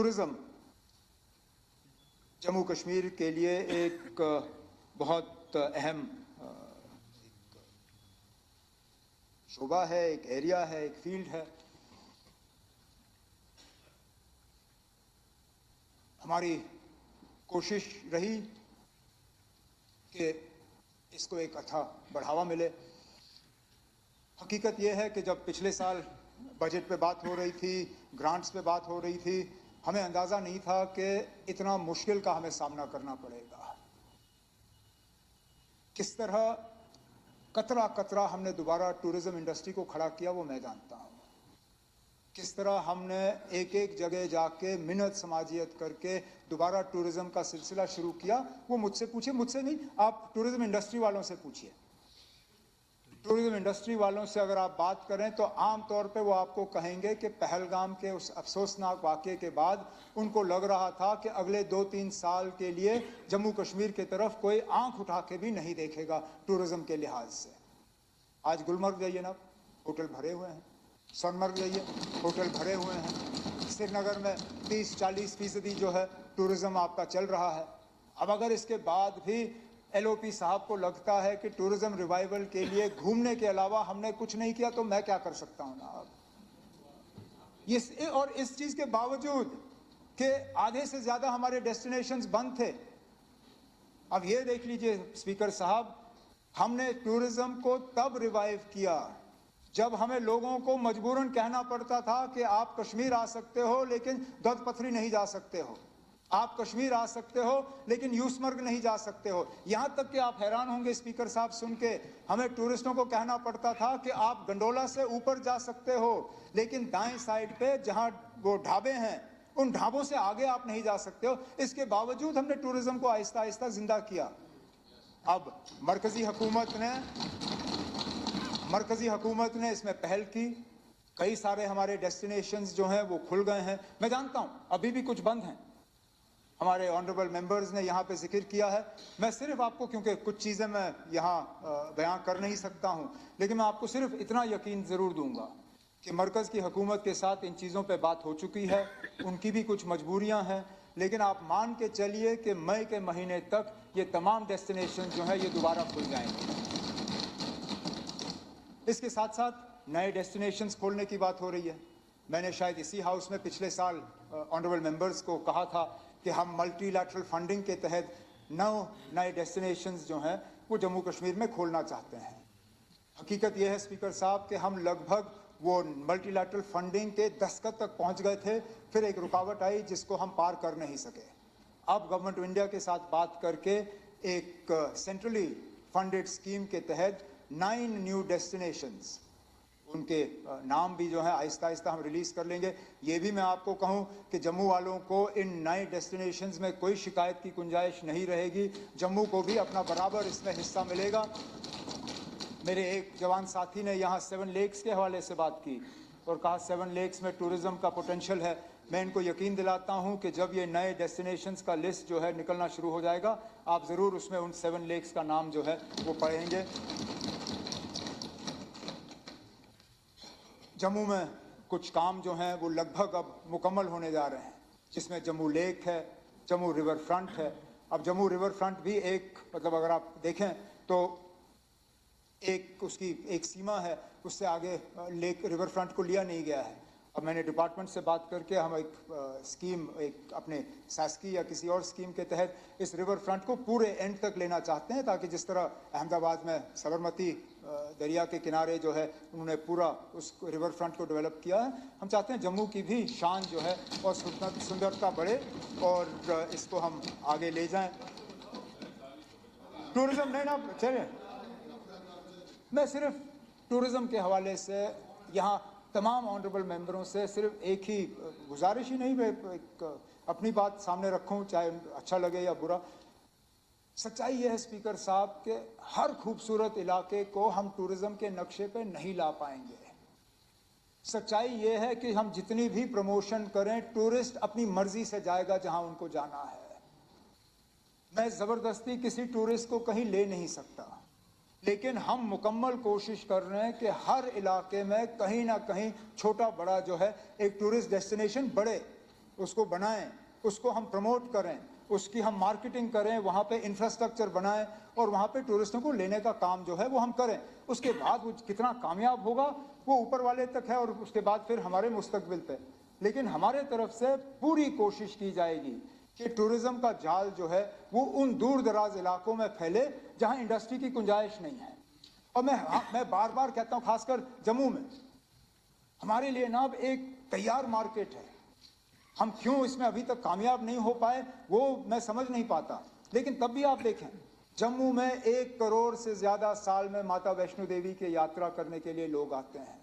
Tourism Jammu Kashmir के लिए एक बहुत अहम शोबा है, एक एरिया है, एक फील्ड है। हमारी कोशिश रही कि इसको एक अच्छा बढ़ावा मिले। हकीकत यह है कि जब पिछले साल बजट पे बात हो रही थी, ग्रांट्स पे बात हो रही थी, हमें अंदाज़ा नहीं था कि इतना मुश्किल का हमें सामना करना पड़ेगा। किस तरह कतरा कतरा हमने दोबारा टूरिज़्म इंडस्ट्री को खड़ा किया वो मैं जानता हूँ। किस तरह हमने एक एक जगह जाके मिन्नत समाजियत करके दोबारा टूरिज़्म का सिलसिला शुरू किया, वो मुझसे पूछिए, मुझसे नहीं, आप टूरिज़्म इंडस्ट्री वालों से पूछिए। टूरिज़्म इंडस्ट्री वालों से अगर आप बात करें तो आम तौर पे वो आपको कहेंगे कि पहलगाम के उस अफसोसनाक वाक़े के बाद उनको लग रहा था कि अगले 2-3 साल के लिए जम्मू कश्मीर की तरफ कोई आंख उठा के भी नहीं देखेगा टूरिज़्म के लिहाज से। आज गुलमर्ग जाइए ना, होटल भरे हुए हैं। सोनमर्ग जाइए, होटल भरे हुए हैं। श्रीनगर में 30-40% जो है टूरिज़्म आपका चल रहा है। अब अगर इसके बाद भी LOP साहब को लगता है कि टूरिज़्म रिवाइवल के लिए घूमने के अलावा हमने कुछ नहीं किया तो मैं क्या कर सकता हूँ ना। और इस चीज़ के बावजूद कि आधे से ज़्यादा हमारे डेस्टिनेशंस बंद थे। अब ये देख लीजिए स्पीकर साहब, हमने टूरिज़्म को तब रिवाइव किया जब हमें लोगों को मजबूरन कहना पड़ता था कि आप कश्मीर आ सकते हो लेकिन दर्द पथरी नहीं जा सकते हो, आप कश्मीर आ सकते हो लेकिन यूसमर्ग नहीं जा सकते हो। यहाँ तक कि आप हैरान होंगे स्पीकर साहब सुन के, हमें टूरिस्टों को कहना पड़ता था कि आप गंडोला से ऊपर जा सकते हो लेकिन दाएं साइड पे जहाँ वो ढाबे हैं उन ढाबों से आगे आप नहीं जा सकते हो। इसके बावजूद हमने टूरिज़्म को आहिस्ता आहिस्ता जिंदा किया। अब मरकजी हुकूमत ने इसमें पहल की, कई सारे हमारे डेस्टिनेशंस जो हैं वो खुल गए हैं। मैं जानता हूँ अभी भी कुछ बंद हैं, हमारे ऑनरेबल मेंबर्स ने यहाँ पे जिक्र किया है। मैं सिर्फ आपको, क्योंकि कुछ चीज़ें मैं यहाँ बयां कर नहीं सकता हूँ, लेकिन मैं आपको सिर्फ इतना यकीन ज़रूर दूंगा कि मरकज़ की हुकूमत के साथ इन चीज़ों पे बात हो चुकी है, उनकी भी कुछ मजबूरियाँ हैं, लेकिन आप मान के चलिए कि मई के महीने तक ये तमाम डेस्टिनेशन जो है ये दोबारा खुल जाएंगे। इसके साथ साथ नए डेस्टिनेशंस खोलने की बात हो रही है। मैंने शायद इसी हाउस में पिछले साल ऑनरेबल मेंबर्स को कहा था कि हम मल्टीलैटरल फंडिंग के तहत 9 नए डेस्टिनेशंस जो हैं वो जम्मू कश्मीर में खोलना चाहते हैं। हकीकत यह है स्पीकर साहब कि हम लगभग वो मल्टीलैटरल फंडिंग के दस्तखत तक पहुंच गए थे, फिर एक रुकावट आई जिसको हम पार कर नहीं सके। अब गवर्नमेंट ऑफ इंडिया के साथ बात करके एक सेंट्रली फंडेड स्कीम के तहत 9 न्यू डेस्टिनेशंस, उनके नाम भी जो है आहिस्ता आहिस्ता हम रिलीज़ कर लेंगे। ये भी मैं आपको कहूँ कि जम्मू वालों को इन नए डेस्टिनेशंस में कोई शिकायत की गुंजाइश नहीं रहेगी, जम्मू को भी अपना बराबर इसमें हिस्सा मिलेगा। मेरे एक जवान साथी ने यहाँ 7 लेक्स के हवाले से बात की और कहा 7 लेक्स में टूरिज़्म का पोटेंशियल है। मैं इनको यकीन दिलाता हूँ कि जब ये नए डेस्टिनेशंस का लिस्ट जो है निकलना शुरू हो जाएगा, आप ज़रूर उसमें उन 7 लेक्स का नाम जो है वो पढ़ेंगे। जम्मू में कुछ काम जो हैं वो लगभग अब मुकम्मल होने जा रहे हैं, जिसमें जम्मू लेक है, जम्मू रिवर फ्रंट है। अब जम्मू रिवर फ्रंट भी एक, मतलब अगर आप देखें तो एक उसकी एक सीमा है, उससे आगे लेक रिवर फ्रंट को लिया नहीं गया है। अब मैंने डिपार्टमेंट से बात करके हम एक स्कीम, एक अपने सास्की या किसी और स्कीम के तहत इस रिवर फ्रंट को पूरे एंड तक लेना चाहते हैं, ताकि जिस तरह अहमदाबाद में साबरमती दरिया के किनारे जो है उन्होंने पूरा उस रिवर फ्रंट को डेवलप किया है, हम चाहते हैं जम्मू की भी शान जो है और सुंदरता बढ़े और इसको हम आगे ले जाएं। टूरिज़्म नहीं ना चले, मैं सिर्फ टूरिज़्म के हवाले से यहाँ तमाम ऑनरेबल मेंबरों से सिर्फ एक ही गुजारिश ही नहीं, मैं एक अपनी बात सामने रखूँ, चाहे अच्छा लगे या बुरा। सच्चाई यह है स्पीकर साहब कि हर खूबसूरत इलाके को हम टूरिज़्म के नक्शे पे नहीं ला पाएंगे। सच्चाई यह है कि हम जितनी भी प्रमोशन करें, टूरिस्ट अपनी मर्जी से जाएगा जहां उनको जाना है। मैं ज़बरदस्ती किसी टूरिस्ट को कहीं ले नहीं सकता, लेकिन हम मुकम्मल कोशिश कर रहे हैं कि हर इलाके में कहीं ना कहीं छोटा बड़ा जो है एक टूरिस्ट डेस्टिनेशन बढ़े। اس کو بنائیں, اس کو ہم پروموٹ کریں, اس کی ہم مارکیٹنگ کریں, وہاں پہ انفراسٹرکچر بنائیں اور وہاں پہ ٹورسٹوں کو لینے کا کام جو ہے وہ ہم کریں. اس کے بعد وہ کتنا کامیاب ہوگا وہ اوپر والے تک ہے اور اس کے بعد پھر ہمارے مستقبل پہ. لیکن ہمارے طرف سے پوری کوشش کی جائے گی کہ ٹورزم کا جال جو ہے وہ ان دور دراز علاقوں میں پھیلے جہاں انڈسٹری کی گنجائش نہیں ہے. اور میں بار بار کہتا ہوں, خاص کر جموں میں ہمارے لیے نا اب ایک تیار مارکیٹ ہے. ہم کیوں اس میں ابھی تک کامیاب نہیں ہو پائے وہ میں سمجھ نہیں پاتا. لیکن تب بھی آپ دیکھیں, جموں میں 1 کروڑ سے زیادہ سال میں ماتا ویشنو دیوی کی یاترا کرنے کے لیے لوگ آتے ہیں.